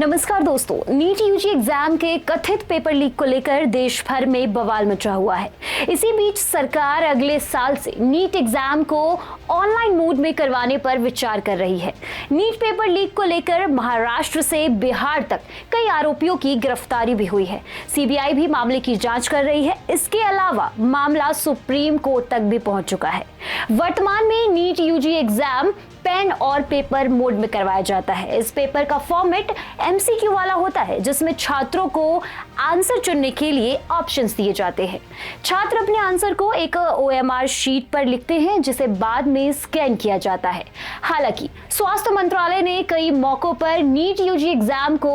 नमस्कार दोस्तों, NEET UG exam के कथित पेपर लीक को लेकर देश भर में बवाल मचा हुआ है। इसी बीच सरकार अगले साल से नीट एग्जाम को ऑनलाइन मोड में करवाने पर विचार कर रही है। नीट पेपर लीक को लेकर महाराष्ट्र से बिहार तक कई आरोपियों की गिरफ्तारी भी हुई है। सीबीआई भी मामले की जांच कर रही है। इसके अलावा मामला सुप्रीम कोर्ट तक भी पहुंच चुका है। वर्तमान में नीट यूजी एग्जाम पेन और पेपर मोड में करवाया जाता है। इस पेपर का फॉर्मेट एमसीक्यू वाला होता है, जिसमें छात्रों को आंसर चुनने के लिए ऑप्शंस दिए जाते हैं। छात्र अपने आंसर को एक ओएमआर शीट पर लिखते हैं, जिसे बाद में स्कैन किया जाता है। हालांकि स्वास्थ्य मंत्रालय ने कई मौकों पर नीट यूजी एग्जाम को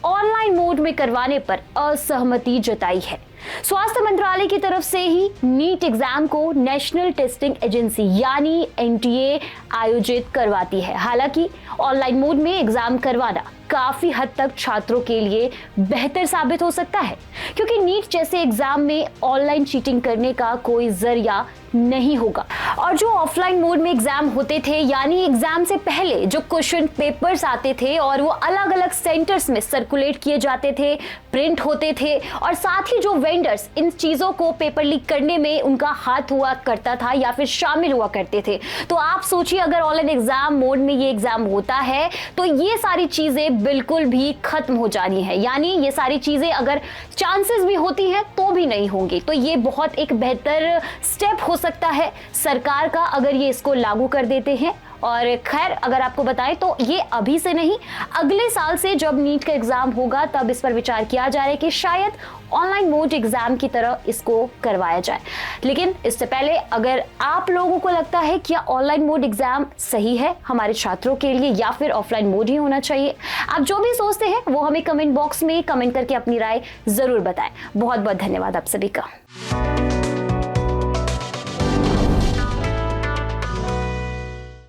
ऑनलाइन मोड में करवाने पर असहमति जताई है। स्वास्थ्य मंत्रालय की तरफ से ही नीट एग्जाम को नेशनल टेस्टिंग एजेंसी यानी एनटीए आयोजित करवाती है। हालांकि ऑनलाइन मोड में एग्जाम करवाना काफी हद तक छात्रों के लिए बेहतर साबित हो सकता है, क्योंकि नीट जैसे एग्जाम में ऑनलाइन चीटिंग करने का कोई जरिया नहीं होगा। और जो ऑफलाइन मोड में एग्जाम होते थे, यानी एग्जाम से पहले जो क्वेश्चन पेपर्स आते थे और वो अलग अलग सेंटर्स में सर्कुलेट किए जाते थे, प्रिंट होते थे, और साथ ही जो वेंडर्स इन चीजों को पेपर लीक करने में उनका हाथ हुआ करता था या फिर शामिल हुआ करते थे। तो आप सोचिए, अगर ऑनलाइन एग्जाम मोड में ये एग्जाम होता है तो ये सारी चीजें बिल्कुल भी खत्म हो जानी है। यानी ये सारी चीजें अगर चांसेस भी होती हैं तो भी नहीं होंगी। तो ये बहुत एक बेहतर स्टेप हो सकता है सरकार का, अगर ये इसको लागू कर देते हैं। और खैर, अगर आपको बताएं तो ये अभी से नहीं, अगले साल से जब नीट का एग्जाम होगा तब इस पर विचार किया जा रहा है कि शायद ऑनलाइन मोड एग्जाम की तरह इसको करवाया जाए। लेकिन इससे पहले अगर आप लोगों को लगता है कि ऑनलाइन मोड एग्जाम सही है हमारे छात्रों के लिए या फिर ऑफलाइन मोड ही होना चाहिए, आप जो भी सोचते हैं वो हमें कमेंट बॉक्स में कमेंट करके अपनी राय जरूर बताएं। बहुत बहुत धन्यवाद आप सभी का।